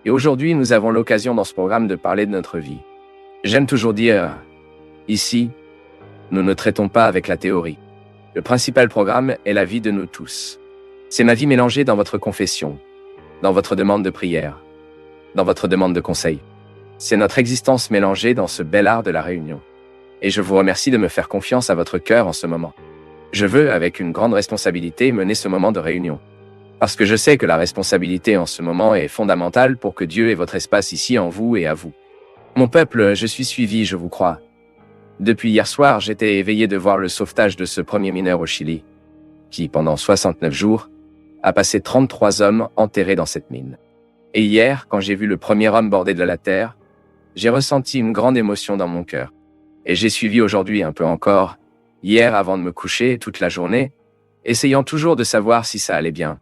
Et aujourd'hui, nous avons l'occasion dans ce programme de parler de notre vie. J'aime toujours dire, ici, nous ne traitons pas avec la théorie. Le principal programme est la vie de nous tous. C'est ma vie mélangée dans votre confession, dans votre demande de prière, dans votre demande de conseil. C'est notre existence mélangée dans ce bel art de la réunion. Et je vous remercie de me faire confiance à votre cœur en ce moment. Je veux, avec une grande responsabilité, mener ce moment de réunion. Parce que je sais que la responsabilité en ce moment est fondamentale pour que Dieu ait votre espace ici en vous et à vous. Mon peuple, je suis suivi, je vous crois. Depuis hier soir, j'étais éveillé de voir le sauvetage de ce premier mineur au Chili, qui, pendant 69 jours, a passé 33 hommes enterrés dans cette mine. Et hier, quand j'ai vu le premier homme bordé de la terre, j'ai ressenti une grande émotion dans mon cœur. Et j'ai suivi aujourd'hui un peu encore, hier avant de me coucher toute la journée, essayant toujours de savoir si ça allait bien.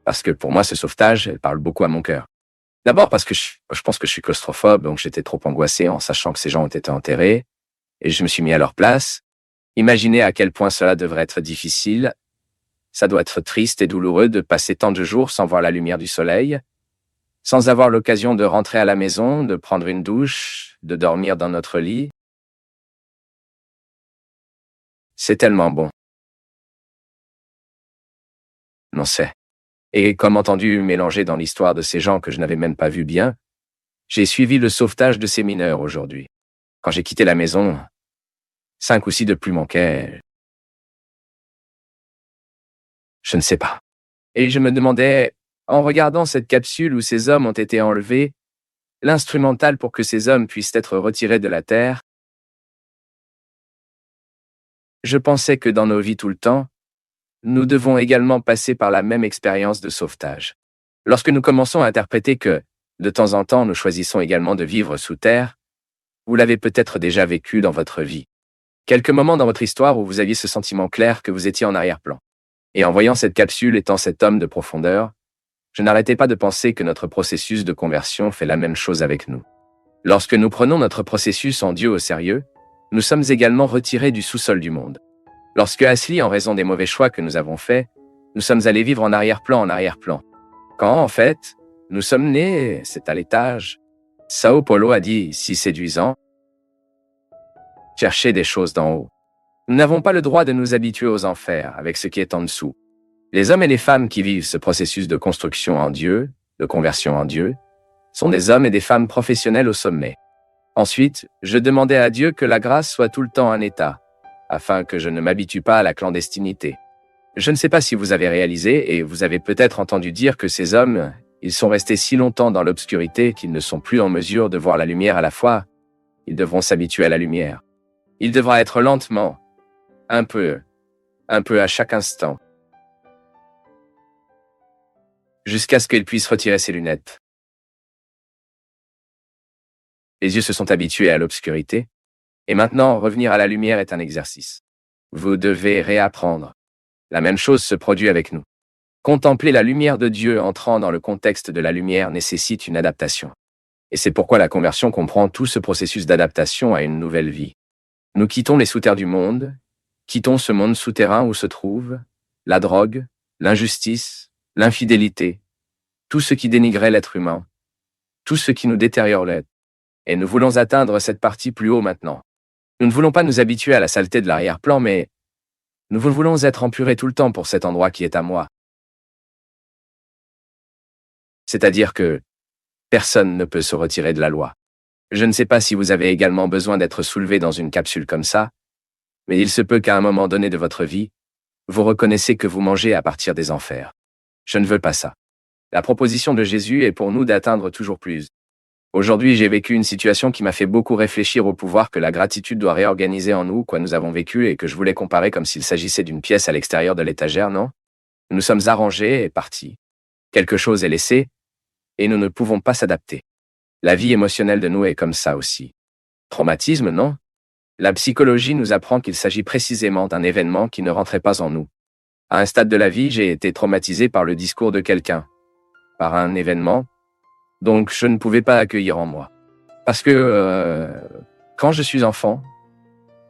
Parce que pour moi, ce sauvetage, elle parle beaucoup à mon cœur. D'abord parce que je pense que je suis claustrophobe, donc j'étais trop angoissé en sachant que ces gens ont été enterrés. Et je me suis mis à leur place. Imaginez à quel point cela devrait être difficile. Ça doit être triste et douloureux de passer tant de jours sans voir la lumière du soleil, sans avoir l'occasion de rentrer à la maison, de prendre une douche, de dormir dans notre lit. C'est tellement bon. Non, c'est. Et comme entendu mélangé dans l'histoire de ces gens que je n'avais même pas vus bien, j'ai suivi le sauvetage de ces mineurs aujourd'hui. Quand j'ai quitté la maison, 5 ou 6 de plus manquaient. Je ne sais pas. Et je me demandais, en regardant cette capsule où ces hommes ont été enlevés, l'instrumental pour que ces hommes puissent être retirés de la terre, je pensais que dans nos vies tout le temps, nous devons également passer par la même expérience de sauvetage. Lorsque nous commençons à interpréter que, de temps en temps, nous choisissons également de vivre sous terre, vous l'avez peut-être déjà vécu dans votre vie. Quelques moments dans votre histoire où vous aviez ce sentiment clair que vous étiez en arrière-plan. Et en voyant cette capsule étant cet homme de profondeur, je n'arrêtais pas de penser que notre processus de conversion fait la même chose avec nous. Lorsque nous prenons notre processus en Dieu au sérieux, nous sommes également retirés du sous-sol du monde. Lorsque Ashley, en raison des mauvais choix que nous avons faits, nous sommes allés vivre en arrière-plan. Quand, en fait, nous sommes nés, c'est à l'étage. Sao Paulo a dit, si séduisant, cherchez des choses d'en haut. Nous n'avons pas le droit de nous habituer aux enfers avec ce qui est en dessous. Les hommes et les femmes qui vivent ce processus de construction en Dieu, de conversion en Dieu, sont des hommes et des femmes professionnels au sommet. Ensuite, je demandais à Dieu que la grâce soit tout le temps un état, afin que je ne m'habitue pas à la clandestinité. Je ne sais pas si vous avez réalisé, et vous avez peut-être entendu dire que ces hommes, ils sont restés si longtemps dans l'obscurité qu'ils ne sont plus en mesure de voir la lumière à la fois. Ils devront s'habituer à la lumière. Il devra être lentement, un peu à chaque instant, jusqu'à ce qu'ils puissent retirer ses lunettes. Les yeux se sont habitués à l'obscurité, et maintenant revenir à la lumière est un exercice. Vous devez réapprendre. La même chose se produit avec nous. Contempler la lumière de Dieu entrant dans le contexte de la lumière nécessite une adaptation. Et c'est pourquoi la conversion comprend tout ce processus d'adaptation à une nouvelle vie. Nous quittons les sous-terres du monde, quittons ce monde souterrain où se trouve la drogue, l'injustice, l'infidélité, tout ce qui dénigrait l'être humain, tout ce qui nous détériore l'être. Et nous voulons atteindre cette partie plus haut maintenant. Nous ne voulons pas nous habituer à la saleté de l'arrière-plan, mais nous voulons être empurés tout le temps pour cet endroit qui est à moi. C'est-à-dire que personne ne peut se retirer de la loi. Je ne sais pas si vous avez également besoin d'être soulevé dans une capsule comme ça, mais il se peut qu'à un moment donné de votre vie, vous reconnaissez que vous mangez à partir des enfers. Je ne veux pas ça. La proposition de Jésus est pour nous d'atteindre toujours plus. Aujourd'hui, j'ai vécu une situation qui m'a fait beaucoup réfléchir au pouvoir que la gratitude doit réorganiser en nous, quoi nous avons vécu, et que je voulais comparer comme s'il s'agissait d'une pièce à l'extérieur de l'étagère, non? Nous sommes arrangés et partis. Quelque chose est laissé, et nous ne pouvons pas s'adapter. La vie émotionnelle de nous est comme ça aussi. Traumatisme, non? La psychologie nous apprend qu'il s'agit précisément d'un événement qui ne rentrait pas en nous. À un stade de la vie, j'ai été traumatisé par le discours de quelqu'un, par un événement, donc je ne pouvais pas accueillir en moi. Parce que quand je suis enfant,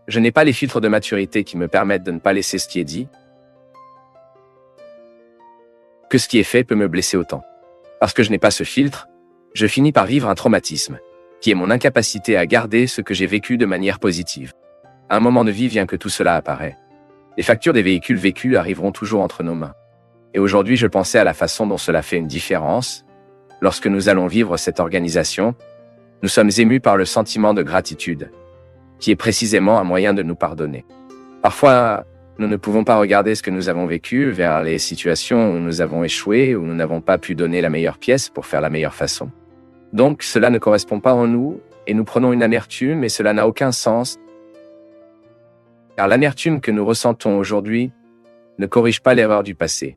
je n'ai pas les filtres de maturité qui me permettent de ne pas laisser ce qui est dit, que ce qui est fait peut me blesser autant. Parce que je n'ai pas ce filtre, Je finis par vivre un traumatisme, qui est mon incapacité à garder ce que j'ai vécu de manière positive. À un moment de vie vient que tout cela apparaît. Les factures des véhicules vécus arriveront toujours entre nos mains. Et aujourd'hui, je pensais à la façon dont cela fait une différence. Lorsque nous allons vivre cette organisation, nous sommes émus par le sentiment de gratitude, qui est précisément un moyen de nous pardonner. Parfois, nous ne pouvons pas regarder ce que nous avons vécu vers les situations où nous avons échoué, où nous n'avons pas pu donner la meilleure pièce pour faire la meilleure façon. Donc, cela ne correspond pas en nous, et nous prenons une amertume, et cela n'a aucun sens, car l'amertume que nous ressentons aujourd'hui ne corrige pas l'erreur du passé.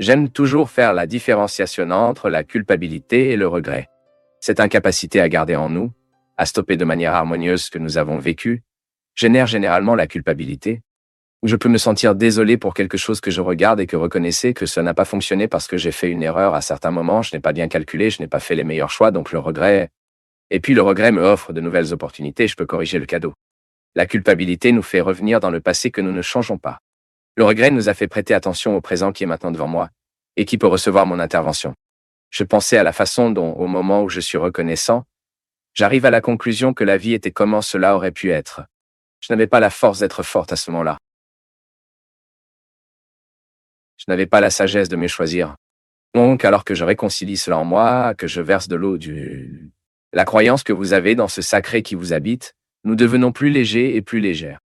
J'aime toujours faire la différenciation entre la culpabilité et le regret. Cette incapacité à garder en nous, à stopper de manière harmonieuse ce que nous avons vécu, génère généralement la culpabilité, où je peux me sentir désolé pour quelque chose que je regarde et que reconnaissez que ça n'a pas fonctionné parce que j'ai fait une erreur à certains moments, je n'ai pas bien calculé, je n'ai pas fait les meilleurs choix, donc le regret. Et puis le regret me offre de nouvelles opportunités, je peux corriger le cadeau. La culpabilité nous fait revenir dans le passé que nous ne changeons pas. Le regret nous a fait prêter attention au présent qui est maintenant devant moi et qui peut recevoir mon intervention. Je pensais à la façon dont, au moment où je suis reconnaissant, j'arrive à la conclusion que la vie était comment cela aurait pu être. Je n'avais pas la force d'être forte à ce moment-là. Je n'avais pas la sagesse de me choisir. Donc, alors que je réconcilie cela en moi, que je verse de l'eau la croyance que vous avez dans ce sacré qui vous habite, nous devenons plus légers et plus légères.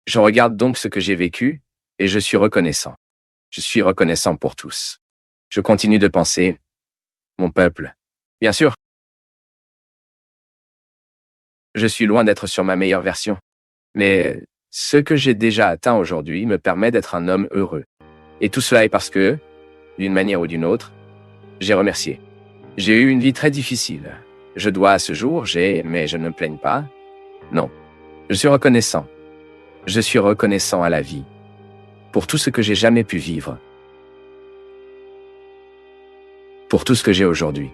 Je regarde donc ce que j'ai vécu, et je suis reconnaissant. Je suis reconnaissant pour tous. Je continue de penser, mon peuple. Bien sûr, je suis loin d'être sur ma meilleure version. Mais ce que j'ai déjà atteint aujourd'hui me permet d'être un homme heureux. Et tout cela est parce que, d'une manière ou d'une autre, j'ai remercié. J'ai eu une vie très difficile. Je dois à ce jour, mais je ne me plaigne pas. Non. Je suis reconnaissant. Je suis reconnaissant à la vie. Pour tout ce que j'ai jamais pu vivre. Pour tout ce que j'ai aujourd'hui.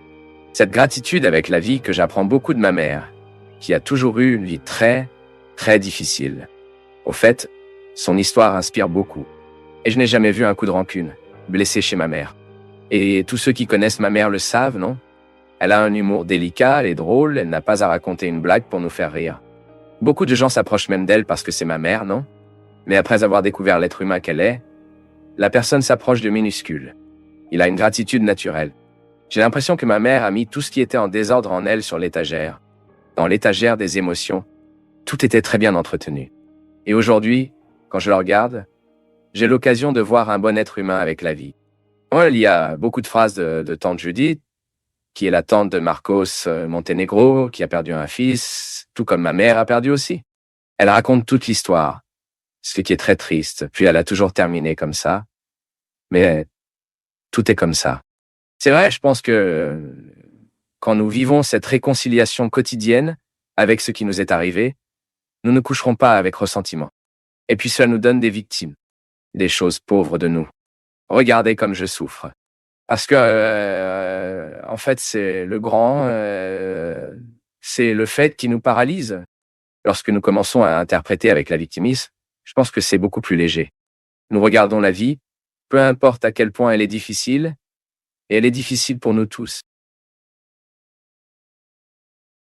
Cette gratitude avec la vie que j'apprends beaucoup de ma mère, qui a toujours eu une vie très, très difficile. Au fait, son histoire inspire beaucoup. Et je n'ai jamais vu un coup de rancune, blessé chez ma mère. Et tous ceux qui connaissent ma mère le savent, non? Elle a un humour délicat, elle est drôle, elle n'a pas à raconter une blague pour nous faire rire. Beaucoup de gens s'approchent même d'elle parce que c'est ma mère, non? Mais après avoir découvert l'être humain qu'elle est, la personne s'approche de minuscule. Il a une gratitude naturelle. J'ai l'impression que ma mère a mis tout ce qui était en désordre en elle sur l'étagère. Dans l'étagère des émotions, tout était très bien entretenu. Et aujourd'hui, quand je la regarde, j'ai l'occasion de voir un bon être humain avec la vie. Oh, il y a beaucoup de phrases de tante Judith, qui est la tante de Marcos Montenegro, qui a perdu un fils, tout comme ma mère a perdu aussi. Elle raconte toute l'histoire, ce qui est très triste, puis elle a toujours terminé comme ça. Mais tout est comme ça. C'est vrai, je pense que quand nous vivons cette réconciliation quotidienne avec ce qui nous est arrivé, nous ne coucherons pas avec ressentiment. Et puis cela nous donne des victimes, des choses pauvres de nous. Regardez comme je souffre. Parce que, en fait, c'est c'est le fait qui nous paralyse. Lorsque nous commençons à interpréter avec la victimisme, je pense que c'est beaucoup plus léger. Nous regardons la vie, peu importe à quel point elle est difficile, et elle est difficile pour nous tous.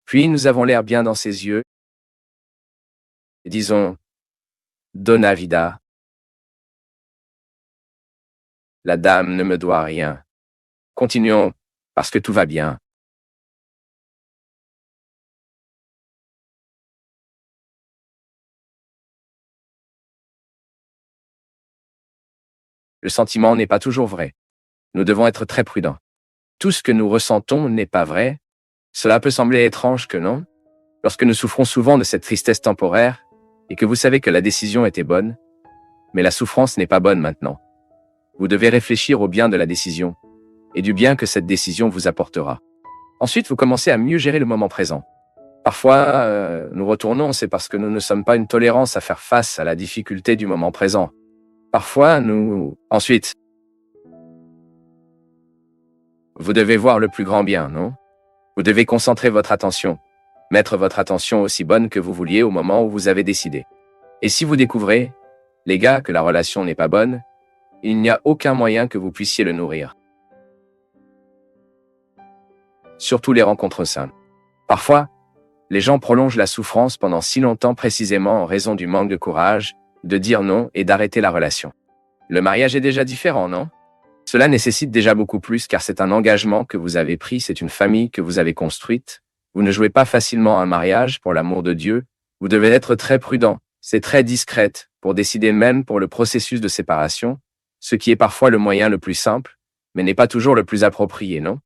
Puis nous avons l'air bien dans ses yeux, et disons, Dona vida. La dame ne me doit rien. Continuons, parce que tout va bien. Le sentiment n'est pas toujours vrai. Nous devons être très prudents. Tout ce que nous ressentons n'est pas vrai. Cela peut sembler étrange que non. Lorsque nous souffrons souvent de cette tristesse temporaire, et que vous savez que la décision était bonne, mais la souffrance n'est pas bonne maintenant. Vous devez réfléchir au bien de la décision, et du bien que cette décision vous apportera. Ensuite, vous commencez à mieux gérer le moment présent. Parfois, nous retournons, c'est parce que nous ne sommes pas une tolérance à faire face à la difficulté du moment présent. Parfois, Ensuite, vous devez voir le plus grand bien, non? Vous devez concentrer votre attention, mettre votre attention aussi bonne que vous vouliez au moment où vous avez décidé. Et si vous découvrez, les gars, que la relation n'est pas bonne, il n'y a aucun moyen que vous puissiez le nourrir. surtout les rencontres simples. Parfois, les gens prolongent la souffrance pendant si longtemps précisément en raison du manque de courage, de dire non et d'arrêter la relation. Le mariage est déjà différent, non? Cela nécessite déjà beaucoup plus car c'est un engagement que vous avez pris, c'est une famille que vous avez construite. Vous ne jouez pas facilement un mariage pour l'amour de Dieu. Vous devez être très prudent, c'est très discrète pour décider même pour le processus de séparation, ce qui est parfois le moyen le plus simple, mais n'est pas toujours le plus approprié, non?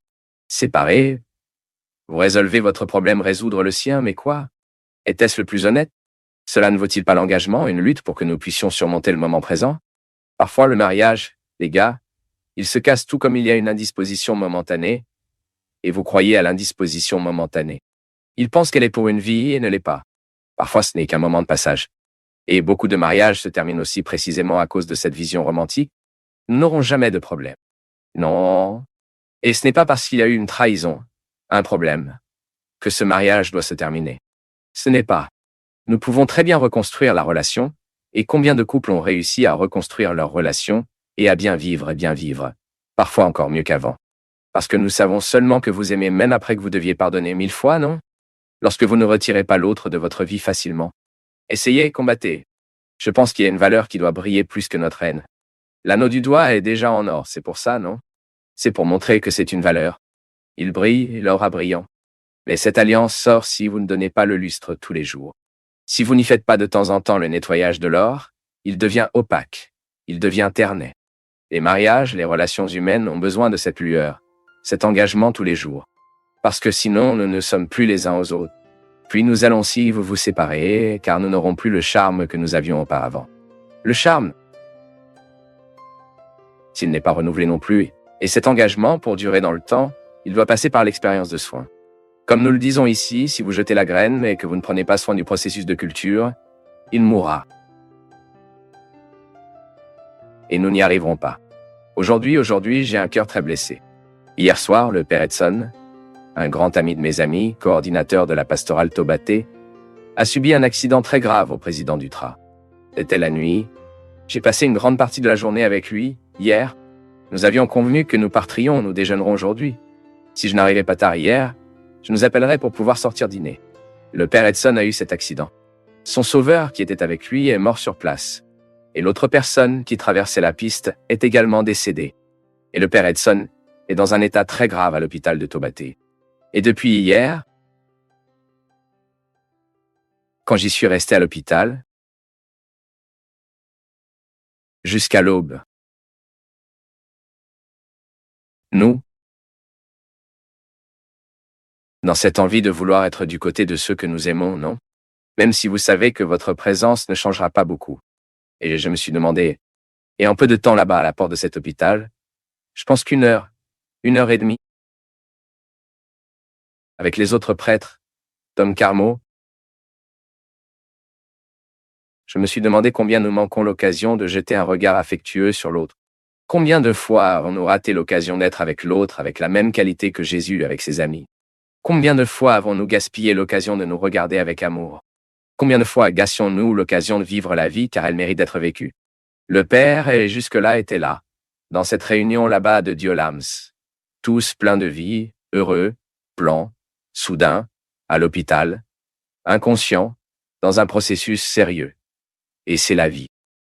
Séparer, vous résolvez votre problème, résoudre le sien, mais quoi? Était-ce le plus honnête? Cela ne vaut-il pas l'engagement, une lutte pour que nous puissions surmonter le moment présent? Parfois, le mariage, les gars, il se casse tout comme il y a une indisposition momentanée, et vous croyez à l'indisposition momentanée. Il pense qu'elle est pour une vie et ne l'est pas. Parfois, ce n'est qu'un moment de passage. Et beaucoup de mariages se terminent aussi précisément à cause de cette vision romantique. Nous n'aurons jamais de problème. Non. Et ce n'est pas parce qu'il y a eu une trahison, un problème, que ce mariage doit se terminer. Ce n'est pas. Nous pouvons très bien reconstruire la relation, et combien de couples ont réussi à reconstruire leur relation et à bien vivre, parfois encore mieux qu'avant. Parce que nous savons seulement que vous aimez même après que vous deviez pardonner 1000 fois, non? Lorsque vous ne retirez pas l'autre de votre vie facilement. Essayez, combattez. Je pense qu'il y a une valeur qui doit briller plus que notre haine. L'anneau du doigt est déjà en or, c'est pour ça, non? C'est pour montrer que c'est une valeur. Il brille et l'aura brillant. Mais cette alliance sort si vous ne donnez pas le lustre tous les jours. Si vous n'y faites pas de temps en temps le nettoyage de l'or, il devient opaque, il devient terné. Les mariages, les relations humaines ont besoin de cette lueur, cet engagement tous les jours. Parce que sinon, nous ne sommes plus les uns aux autres. Puis nous allons si vous séparer, car nous n'aurons plus le charme que nous avions auparavant. Le charme, s'il n'est pas renouvelé non plus, et cet engagement, pour durer dans le temps, il doit passer par l'expérience de soin. Comme nous le disons ici, si vous jetez la graine et que vous ne prenez pas soin du processus de culture, il mourra. Et nous n'y arriverons pas. Aujourd'hui, j'ai un cœur très blessé. Hier soir, le père Edson, un grand ami de mes amis, coordinateur de la pastorale Taubaté, a subi un accident très grave au président du TRA. C'était la nuit. J'ai passé une grande partie de la journée avec lui, hier. Nous avions convenu que nous partirons, nous déjeunerons aujourd'hui. Si je n'arrivais pas tard hier, je nous appellerai pour pouvoir sortir dîner. Le père Edson a eu cet accident. Son sauveur, qui était avec lui, est mort sur place. Et l'autre personne qui traversait la piste est également décédée. Et le père Edson est dans un état très grave à l'hôpital de Taubaté. Et depuis hier, quand j'y suis resté à l'hôpital, jusqu'à l'aube, nous, dans cette envie de vouloir être du côté de ceux que nous aimons, non? Même si vous savez que votre présence ne changera pas beaucoup. Et je me suis demandé, et en peu de temps là-bas à la porte de cet hôpital, je pense qu'une heure et demie, avec les autres prêtres, Tom Carmo, je me suis demandé combien nous manquons l'occasion de jeter un regard affectueux sur l'autre. Combien de fois avons-nous raté l'occasion d'être avec l'autre avec la même qualité que Jésus avec ses amis? Combien de fois avons-nous gaspillé l'occasion de nous regarder avec amour? Combien de fois gâchions-nous l'occasion de vivre la vie car elle mérite d'être vécue? Le Père et jusque-là était là, dans cette réunion là-bas de Diolams. Tous pleins de vie, heureux, blancs, soudains, à l'hôpital, inconscients, dans un processus sérieux. Et c'est la vie.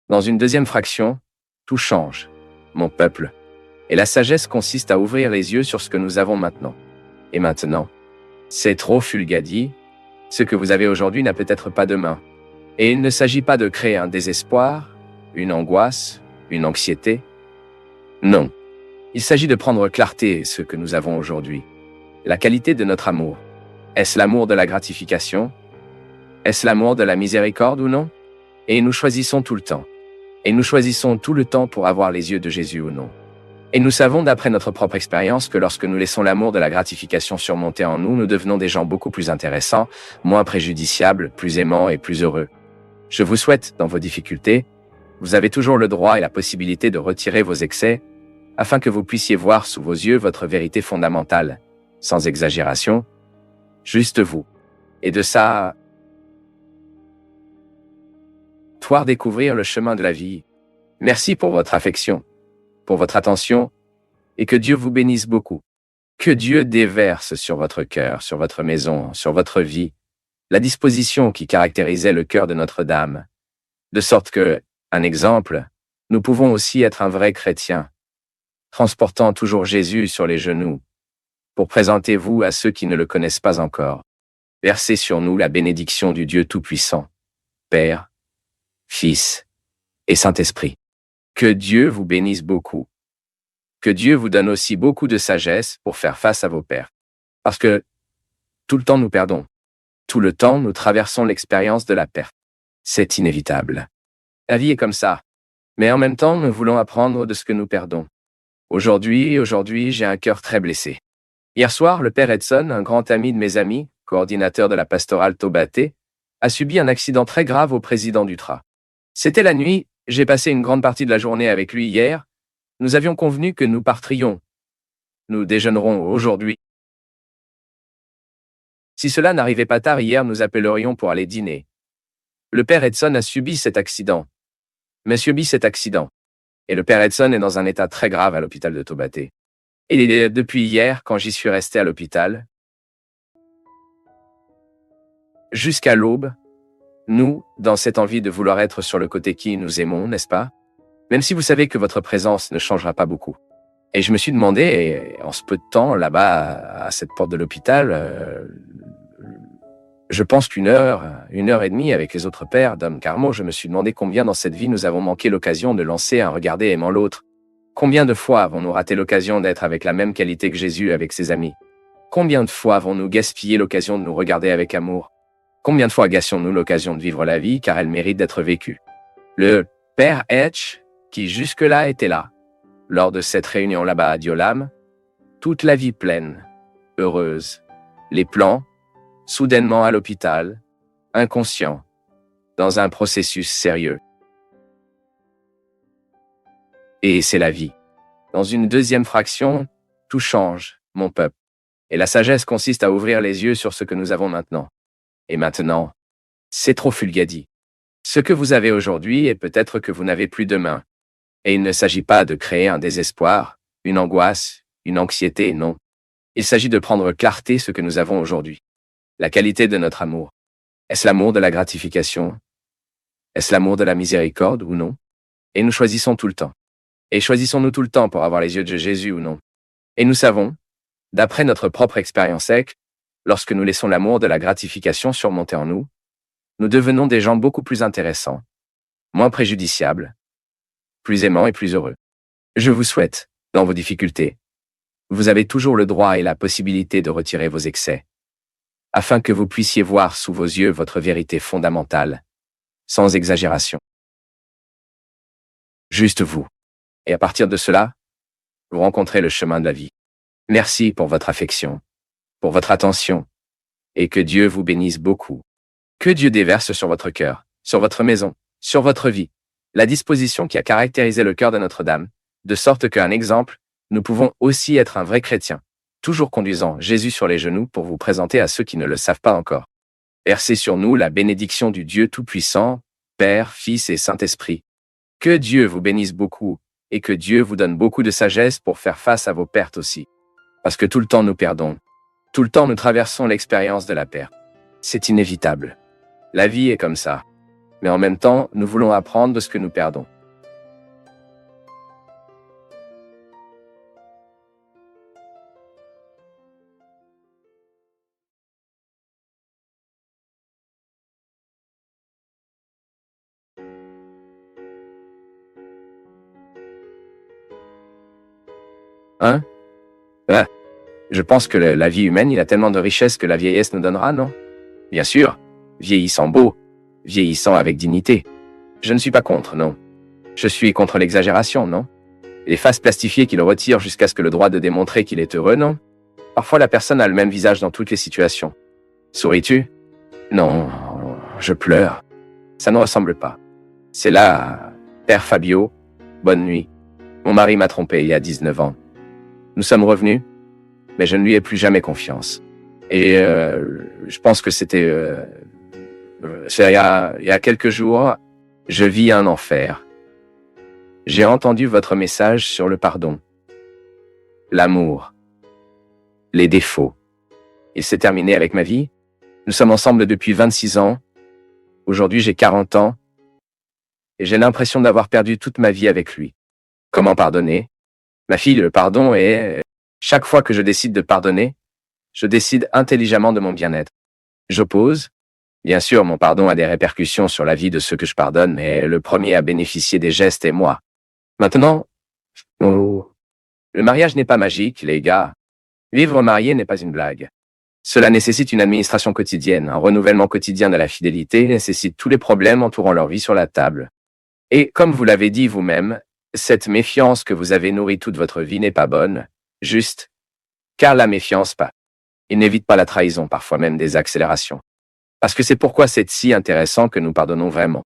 Dans une deuxième fraction, tout change, mon peuple. Et la sagesse consiste à ouvrir les yeux sur ce que nous avons maintenant. Et maintenant, c'est trop Fulgadi. Ce que vous avez aujourd'hui n'a peut-être pas demain. Et il ne s'agit pas de créer un désespoir, une angoisse, une anxiété. Non. Il s'agit de prendre clarté ce que nous avons aujourd'hui. La qualité de notre amour. Est-ce l'amour de la gratification? Est-ce l'amour de la miséricorde ou non? Et nous choisissons tout le temps. Et nous choisissons tout le temps pour avoir les yeux de Jésus ou non. Et nous savons d'après notre propre expérience que lorsque nous laissons l'amour de la gratification surmonter en nous, nous devenons des gens beaucoup plus intéressants, moins préjudiciables, plus aimants et plus heureux. Je vous souhaite, dans vos difficultés, vous avez toujours le droit et la possibilité de retirer vos excès, afin que vous puissiez voir sous vos yeux votre vérité fondamentale, sans exagération, juste vous. Et de ça, pouvoir découvrir le chemin de la vie. Merci pour votre affection, pour votre attention, et que Dieu vous bénisse beaucoup. Que Dieu déverse sur votre cœur, sur votre maison, sur votre vie, la disposition qui caractérisait le cœur de Notre-Dame, de sorte que, un exemple, nous pouvons aussi être un vrai chrétien, transportant toujours Jésus sur les genoux, pour présenter vous à ceux qui ne le connaissent pas encore. Versez sur nous la bénédiction du Dieu Tout-Puissant, Père, Fils et Saint-Esprit. Que Dieu vous bénisse beaucoup. Que Dieu vous donne aussi beaucoup de sagesse pour faire face à vos pertes. Parce que tout le temps nous perdons. Tout le temps nous traversons l'expérience de la perte. C'est inévitable. La vie est comme ça. Mais en même temps, nous voulons apprendre de ce que nous perdons. Aujourd'hui, j'ai un cœur très blessé. Hier soir, le père Edson, un grand ami de mes amis, coordinateur de la pastorale Taubaté, a subi un accident très grave au président du TRA. C'était la nuit, j'ai passé une grande partie de la journée avec lui hier. Nous avions convenu que nous partrions. Nous déjeunerons aujourd'hui. Si cela n'arrivait pas tard hier, nous appellerions pour aller dîner. Le père Edson a subi cet accident. Et le père Edson est dans un état très grave à l'hôpital de Taubaté. Et depuis hier, quand j'y suis resté à l'hôpital, jusqu'à l'aube, nous, dans cette envie de vouloir être sur le côté qui nous aimons, n'est-ce pas? Même si vous savez que votre présence ne changera pas beaucoup. Et je me suis demandé, en ce peu de temps, là-bas, à cette porte de l'hôpital, je pense qu'une heure et demie avec les autres pères, Dom Carmo, je me suis demandé combien dans cette vie nous avons manqué l'occasion de lancer un regarder aimant l'autre. Combien de fois avons-nous raté l'occasion d'être avec la même qualité que Jésus avec ses amis? Combien de fois avons-nous gaspillé l'occasion de nous regarder avec amour? Combien de fois gâchons-nous l'occasion de vivre la vie car elle mérite d'être vécue? Le père Etch, qui jusque-là était là, lors de cette réunion là-bas à Diolam, toute la vie pleine, heureuse, les plans, soudainement à l'hôpital, inconscient, dans un processus sérieux. Et c'est la vie. Dans une deuxième fraction, tout change, mon peuple. Et la sagesse consiste à ouvrir les yeux sur ce que nous avons maintenant. Et maintenant, c'est trop fulgadi. Ce que vous avez aujourd'hui est peut-être que vous n'avez plus demain. Et il ne s'agit pas de créer un désespoir, une angoisse, une anxiété, non. Il s'agit de prendre clarté ce que nous avons aujourd'hui. La qualité de notre amour. Est-ce l'amour de la gratification? Est-ce l'amour de la miséricorde ou non? Et nous choisissons tout le temps. Et choisissons-nous tout le temps pour avoir les yeux de Jésus ou non? Et nous savons, d'après notre propre expérience sec, lorsque nous laissons l'amour de la gratification surmonter en nous, nous devenons des gens beaucoup plus intéressants, moins préjudiciables, plus aimants et plus heureux. Je vous souhaite, dans vos difficultés, vous avez toujours le droit et la possibilité de retirer vos excès, afin que vous puissiez voir sous vos yeux votre vérité fondamentale, sans exagération. Juste vous. Et à partir de cela, vous rencontrez le chemin de la vie. Merci pour votre affection, pour votre attention, et que Dieu vous bénisse beaucoup. Que Dieu déverse sur votre cœur, sur votre maison, sur votre vie, la disposition qui a caractérisé le cœur de Notre-Dame, de sorte qu'un exemple, nous pouvons aussi être un vrai chrétien, toujours conduisant Jésus sur les genoux pour vous présenter à ceux qui ne le savent pas encore. Versez sur nous la bénédiction du Dieu Tout-Puissant, Père, Fils et Saint-Esprit. Que Dieu vous bénisse beaucoup, et que Dieu vous donne beaucoup de sagesse pour faire face à vos pertes aussi. Parce que tout le temps nous perdons. Tout le temps nous traversons l'expérience de la perte. C'est inévitable. La vie est comme ça. Mais en même temps, nous voulons apprendre de ce que nous perdons. Hein? Ah, je pense que la vie humaine, il a tellement de richesses que la vieillesse nous donnera, non? Bien sûr, vieillissant beau, vieillissant avec dignité. Je ne suis pas contre, non. Je suis contre l'exagération, non? Les faces plastifiées qui le retirent jusqu'à ce que le droit de démontrer qu'il est heureux, non? Parfois la personne a le même visage dans toutes les situations. Souris-tu? Non, je pleure. Ça ne ressemble pas. C'est là, Père Fabio, bonne nuit. Mon mari m'a trompé il y a 19 ans. Nous sommes revenus, mais je ne lui ai plus jamais confiance. Et je pense que c'était il y a quelques jours, je vis un enfer. J'ai entendu votre message sur le pardon, l'amour. les défauts. Il s'est terminé avec ma vie. Nous sommes ensemble depuis 26 ans. Aujourd'hui, j'ai 40 ans. Et j'ai l'impression d'avoir perdu toute ma vie avec lui. Comment pardonner? Ma fille, le pardon est... Chaque fois que je décide de pardonner, je décide intelligemment de mon bien-être. J'oppose. Bien sûr, mon pardon a des répercussions sur la vie de ceux que je pardonne, mais le premier à bénéficier des gestes est moi. Maintenant, le mariage n'est pas magique, les gars. Vivre marié n'est pas une blague. Cela nécessite une administration quotidienne, un renouvellement quotidien de la fidélité, nécessite tous les problèmes entourant leur vie sur la table. Et comme vous l'avez dit vous-même, cette méfiance que vous avez nourrie toute votre vie n'est pas bonne, juste, car la méfiance pas. Il n'évite pas la trahison, parfois même des accélérations. Parce que c'est pourquoi c'est si intéressant que nous pardonnons vraiment.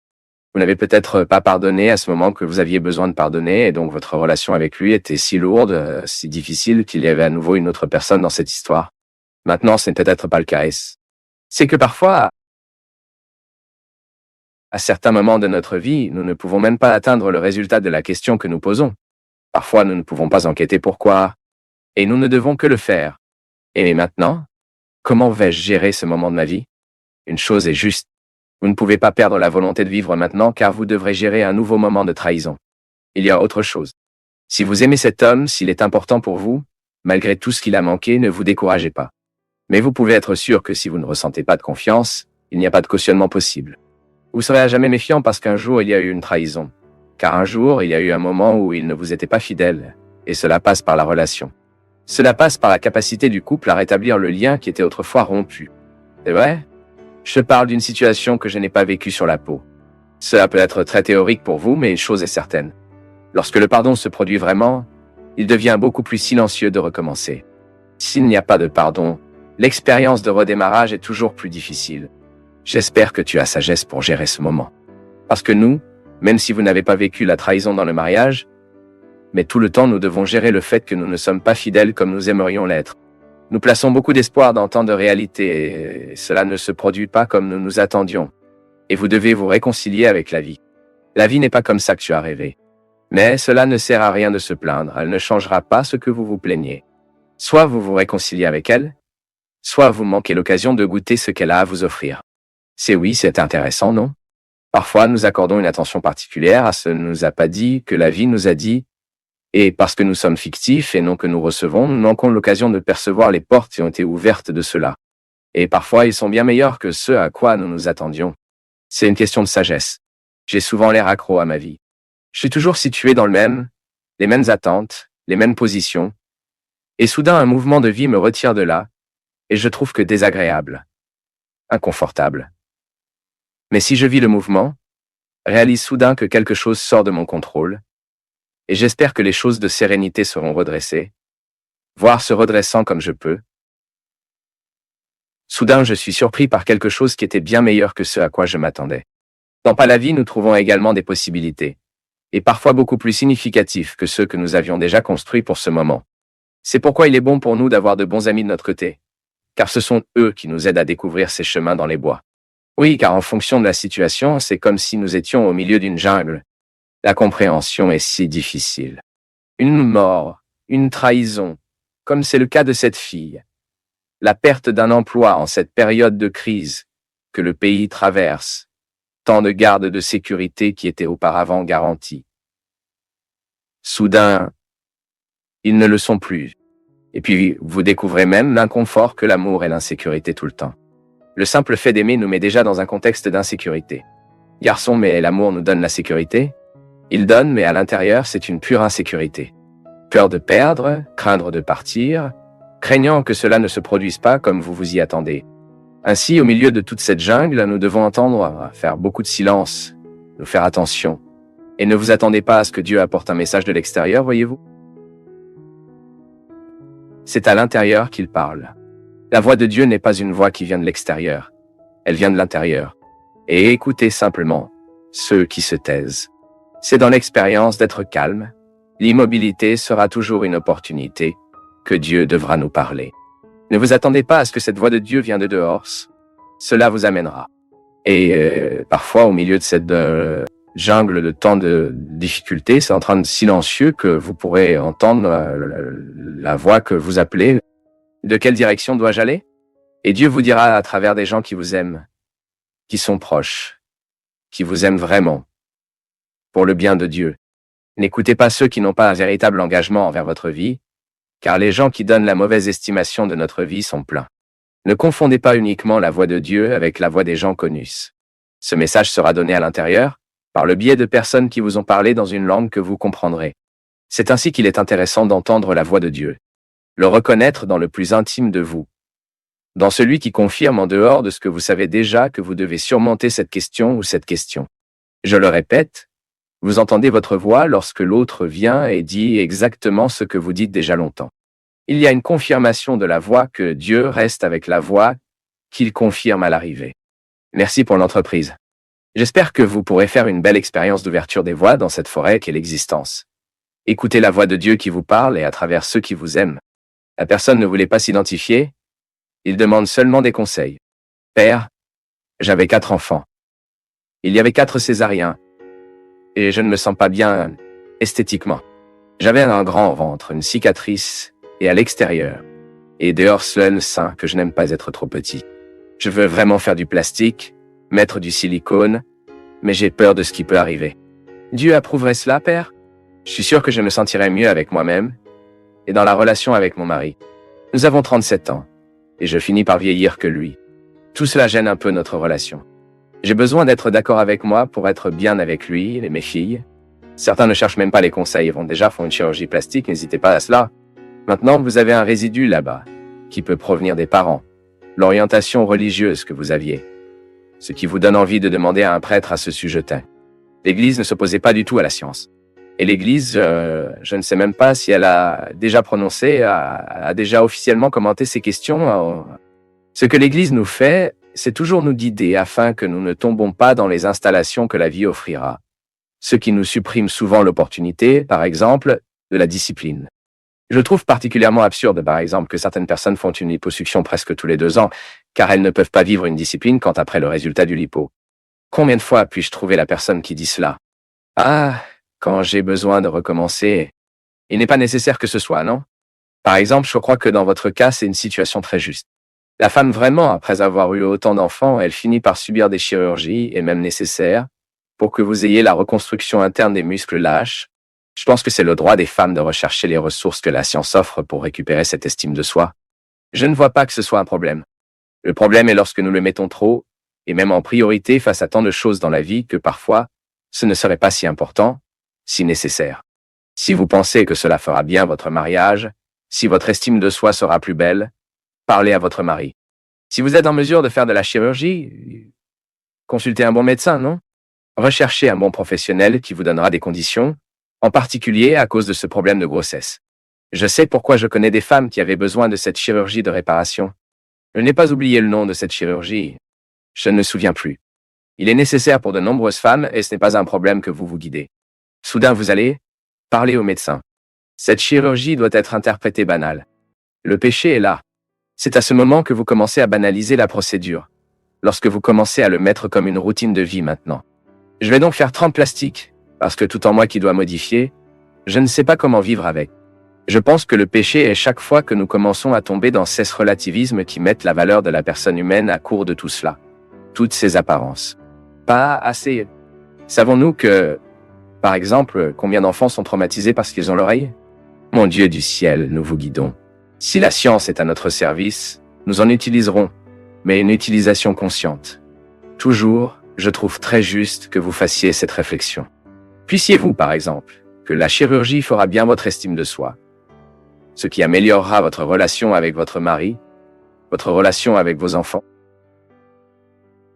Vous n'avez peut-être pas pardonné à ce moment que vous aviez besoin de pardonner, et donc votre relation avec lui était si lourde, si difficile qu'il y avait à nouveau une autre personne dans cette histoire. Maintenant, ce n'est peut-être pas le cas. C'est que parfois, à certains moments de notre vie, nous ne pouvons même pas atteindre le résultat de la question que nous posons. Parfois, nous ne pouvons pas enquêter pourquoi, et nous ne devons que le faire. Et maintenant, comment vais-je gérer ce moment de ma vie? Une chose est juste. Vous ne pouvez pas perdre la volonté de vivre maintenant car vous devrez gérer un nouveau moment de trahison. Il y a autre chose. Si vous aimez cet homme, s'il est important pour vous, malgré tout ce qu'il a manqué, ne vous découragez pas. Mais vous pouvez être sûr que si vous ne ressentez pas de confiance, il n'y a pas de cautionnement possible. Vous serez à jamais méfiant parce qu'un jour il y a eu une trahison. Car un jour il y a eu un moment où il ne vous était pas fidèle, et cela passe par la relation. Cela passe par la capacité du couple à rétablir le lien qui était autrefois rompu. C'est vrai? Je parle d'une situation que je n'ai pas vécue sur la peau. Cela peut être très théorique pour vous, mais une chose est certaine. Lorsque le pardon se produit vraiment, il devient beaucoup plus silencieux de recommencer. S'il n'y a pas de pardon, l'expérience de redémarrage est toujours plus difficile. J'espère que tu as sagesse pour gérer ce moment. Parce que nous, même si vous n'avez pas vécu la trahison dans le mariage, mais tout le temps nous devons gérer le fait que nous ne sommes pas fidèles comme nous aimerions l'être. Nous plaçons beaucoup d'espoir dans tant de réalité et cela ne se produit pas comme nous nous attendions. Et vous devez vous réconcilier avec la vie. La vie n'est pas comme ça que tu as rêvé. Mais cela ne sert à rien de se plaindre, elle ne changera pas ce que vous vous plaignez. Soit vous vous réconciliez avec elle, soit vous manquez l'occasion de goûter ce qu'elle a à vous offrir. C'est intéressant, non? Parfois, nous accordons une attention particulière à ce que nous a pas dit, que la vie nous a dit, et parce que nous sommes fictifs et non que nous recevons, nous manquons l'occasion de percevoir les portes qui ont été ouvertes de cela. Et parfois, ils sont bien meilleurs que ceux à quoi nous nous attendions. C'est une question de sagesse. J'ai souvent l'air accro à ma vie. Je suis toujours situé dans les mêmes attentes, les mêmes positions. Et soudain, un mouvement de vie me retire de là, et je trouve que désagréable, inconfortable. Mais si je vis le mouvement, réalise soudain que quelque chose sort de mon contrôle, et j'espère que les choses de sérénité seront redressées, voire se redressant comme je peux. Soudain, je suis surpris par quelque chose qui était bien meilleur que ce à quoi je m'attendais. Dans Pas la vie, nous trouvons également des possibilités, et parfois beaucoup plus significatifs que ceux que nous avions déjà construits pour ce moment. C'est pourquoi il est bon pour nous d'avoir de bons amis de notre côté, car ce sont eux qui nous aident à découvrir ces chemins dans les bois. Oui, car en fonction de la situation, c'est comme si nous étions au milieu d'une jungle. La compréhension est si difficile. Une mort, une trahison, comme c'est le cas de cette fille. La perte d'un emploi en cette période de crise que le pays traverse. Tant de gardes de sécurité qui étaient auparavant garantis. Soudain, ils ne le sont plus. Et puis, vous découvrez même l'inconfort que l'amour et l'insécurité tout le temps. Le simple fait d'aimer nous met déjà dans un contexte d'insécurité. Garçon, mais l'amour nous donne la sécurité? Il donne, mais à l'intérieur, c'est une pure insécurité. Peur de perdre, craindre de partir, craignant que cela ne se produise pas comme vous vous y attendez. Ainsi, au milieu de toute cette jungle, nous devons entendre, faire beaucoup de silence, nous faire attention. Et ne vous attendez pas à ce que Dieu apporte un message de l'extérieur, voyez-vous? C'est à l'intérieur qu'il parle. La voix de Dieu n'est pas une voix qui vient de l'extérieur. Elle vient de l'intérieur. Et écoutez simplement ceux qui se taisent. C'est dans l'expérience d'être calme. L'immobilité sera toujours une opportunité que Dieu devra nous parler. Ne vous attendez pas à ce que cette voix de Dieu vienne de dehors. Cela vous amènera. Et parfois, au milieu de cette jungle de tant de difficultés, c'est en train de silencieux que vous pourrez entendre la voix que vous appelez De quelle direction dois-je aller? Et Dieu vous dira à travers des gens qui vous aiment, qui sont proches, qui vous aiment vraiment, pour le bien de Dieu. N'écoutez pas ceux qui n'ont pas un véritable engagement envers votre vie, car les gens qui donnent la mauvaise estimation de notre vie sont pleins. Ne confondez pas uniquement la voix de Dieu avec la voix des gens connus. Ce message sera donné à l'intérieur, par le biais de personnes qui vous ont parlé dans une langue que vous comprendrez. C'est ainsi qu'il est intéressant d'entendre la voix de Dieu. Le reconnaître dans le plus intime de vous. Dans celui qui confirme en dehors de ce que vous savez déjà que vous devez surmonter cette question ou cette question. Je le répète, vous entendez votre voix lorsque l'autre vient et dit exactement ce que vous dites déjà longtemps. Il y a une confirmation de la voix que Dieu reste avec la voix qu'il confirme à l'arrivée. Merci pour l'entreprise. J'espère que vous pourrez faire une belle expérience d'ouverture des voies dans cette forêt qu'est l'existence. Écoutez la voix de Dieu qui vous parle et à travers ceux qui vous aiment. La personne ne voulait pas s'identifier, il demande seulement des conseils. Père, j'avais 4 enfants. Il y avait 4 césariens. Et je ne me sens pas bien esthétiquement. J'avais un grand ventre, une cicatrice, et à l'extérieur. Et dehors seul sein que je n'aime pas être trop petit. Je veux vraiment faire du plastique, mettre du silicone, mais j'ai peur de ce qui peut arriver. Dieu approuverait cela, Père? Je suis sûr que je me sentirais mieux avec moi-même et dans la relation avec mon mari. Nous avons 37 ans et je finis par vieillir que lui. Tout cela gêne un peu notre relation. J'ai besoin d'être d'accord avec moi pour être bien avec lui et mes filles. Certains ne cherchent même pas les conseils et vont déjà faire une chirurgie plastique, n'hésitez pas à cela. Maintenant, vous avez un résidu là-bas, qui peut provenir des parents, l'orientation religieuse que vous aviez, ce qui vous donne envie de demander à un prêtre à ce sujet. L'Église ne s'opposait pas du tout à la science. Et l'Église, je ne sais même pas si elle a déjà prononcé, a déjà officiellement commenté ces questions. Ce que l'Église nous fait, c'est toujours nous guider afin que nous ne tombons pas dans les installations que la vie offrira. Ce qui nous supprime souvent l'opportunité, par exemple, de la discipline. Je trouve particulièrement absurde, par exemple, que certaines personnes font une liposuction presque tous les 2 ans, car elles ne peuvent pas vivre une discipline quant après le résultat du lipo. Combien de fois puis-je trouver la personne qui dit cela? Ah, quand j'ai besoin de recommencer. Il n'est pas nécessaire que ce soit, non? Par exemple, je crois que dans votre cas, c'est une situation très juste. La femme vraiment, après avoir eu autant d'enfants, elle finit par subir des chirurgies, et même nécessaires, pour que vous ayez la reconstruction interne des muscles lâches. Je pense que c'est le droit des femmes de rechercher les ressources que la science offre pour récupérer cette estime de soi. Je ne vois pas que ce soit un problème. Le problème est lorsque nous le mettons trop, et même en priorité face à tant de choses dans la vie que parfois, ce ne serait pas si important, si nécessaire. Si vous pensez que cela fera bien votre mariage, si votre estime de soi sera plus belle, parlez à votre mari. Si vous êtes en mesure de faire de la chirurgie, consultez un bon médecin, non? Recherchez un bon professionnel qui vous donnera des conditions, en particulier à cause de ce problème de grossesse. Je sais pourquoi je connais des femmes qui avaient besoin de cette chirurgie de réparation. Je n'ai pas oublié le nom de cette chirurgie. Je ne me souviens plus. Il est nécessaire pour de nombreuses femmes et ce n'est pas un problème que vous vous guidez. Soudain vous allez parler au médecin. Cette chirurgie doit être interprétée banale. Le péché est là. C'est à ce moment que vous commencez à banaliser la procédure. Lorsque vous commencez à le mettre comme une routine de vie maintenant. Je vais donc faire 30 plastiques, parce que tout en moi qui doit modifier, je ne sais pas comment vivre avec. Je pense que le péché est chaque fois que nous commençons à tomber dans ces relativismes qui mettent la valeur de la personne humaine à court de tout cela. Toutes ces apparences. Pas assez. Savons-nous que, par exemple, combien d'enfants sont traumatisés parce qu'ils ont l'oreille? Mon Dieu du ciel, nous vous guidons. Si la science est à notre service, nous en utiliserons, mais une utilisation consciente. Toujours, je trouve très juste que vous fassiez cette réflexion. Puissiez-vous, par exemple, que la chirurgie fera bien votre estime de soi, ce qui améliorera votre relation avec votre mari, votre relation avec vos enfants,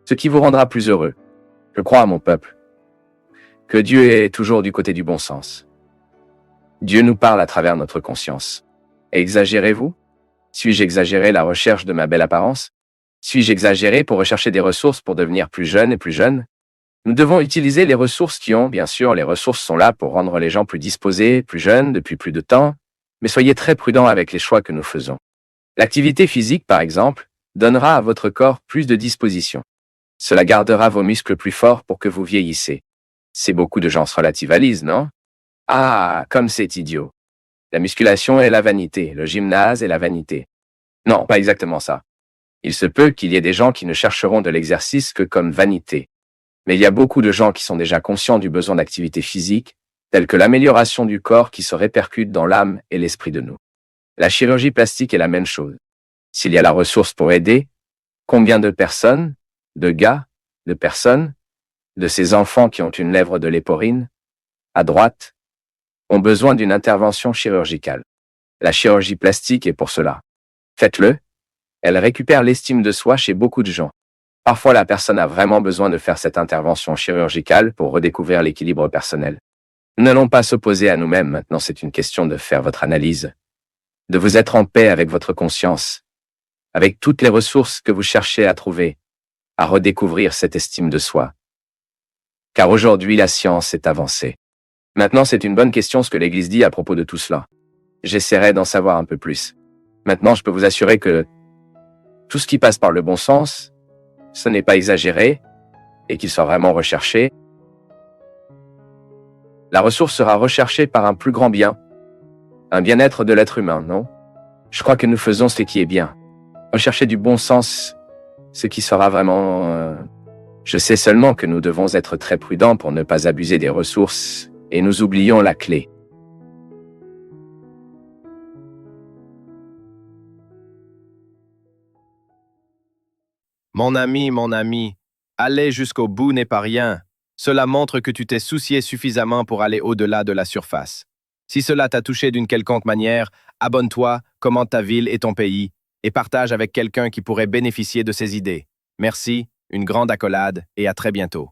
ce qui vous rendra plus heureux. Je crois à mon peuple, que Dieu est toujours du côté du bon sens. Dieu nous parle à travers notre conscience. Exagérez-vous? Suis-je exagéré la recherche de ma belle apparence? Suis-je exagéré pour rechercher des ressources pour devenir plus jeune et plus jeune? Nous devons utiliser les ressources qui ont, bien sûr, les ressources sont là pour rendre les gens plus disposés, plus jeunes, depuis plus de temps, mais soyez très prudents avec les choix que nous faisons. L'activité physique, par exemple, donnera à votre corps plus de disposition. Cela gardera vos muscles plus forts pour que vous vieillissez. C'est beaucoup de gens se relativalisent, non? Ah, comme c'est idiot. La musculation est la vanité, le gymnase est la vanité. Non, pas exactement ça. Il se peut qu'il y ait des gens qui ne chercheront de l'exercice que comme vanité. Mais il y a beaucoup de gens qui sont déjà conscients du besoin d'activité physique, telle que l'amélioration du corps qui se répercute dans l'âme et l'esprit de nous. La chirurgie plastique est la même chose. S'il y a la ressource pour aider, combien de personnes, de gars, de personnes, de ces enfants qui ont une lèvre de léporine, à droite, ont besoin d'une intervention chirurgicale. La chirurgie plastique est pour cela. Faites-le. Elle récupère l'estime de soi chez beaucoup de gens. Parfois, la personne a vraiment besoin de faire cette intervention chirurgicale pour redécouvrir l'équilibre personnel. Nous n'allons pas s'opposer à nous-mêmes, maintenant c'est une question de faire votre analyse, de vous être en paix avec votre conscience, avec toutes les ressources que vous cherchez à trouver, à redécouvrir cette estime de soi. Car aujourd'hui, la science est avancée. Maintenant, c'est une bonne question ce que l'Église dit à propos de tout cela. J'essaierai d'en savoir un peu plus. Maintenant, je peux vous assurer que tout ce qui passe par le bon sens, ce n'est pas exagéré et qu'il soit vraiment recherché. La ressource sera recherchée par un plus grand bien, un bien-être de l'être humain, non? Je crois que nous faisons ce qui est bien. Rechercher du bon sens, ce qui sera vraiment... Je sais seulement que nous devons être très prudents pour ne pas abuser des ressources et nous oublions la clé. Mon ami, aller jusqu'au bout n'est pas rien. Cela montre que tu t'es soucié suffisamment pour aller au-delà de la surface. Si cela t'a touché d'une quelconque manière, abonne-toi, commente ta ville et ton pays, et partage avec quelqu'un qui pourrait bénéficier de ces idées. Merci, une grande accolade, et à très bientôt.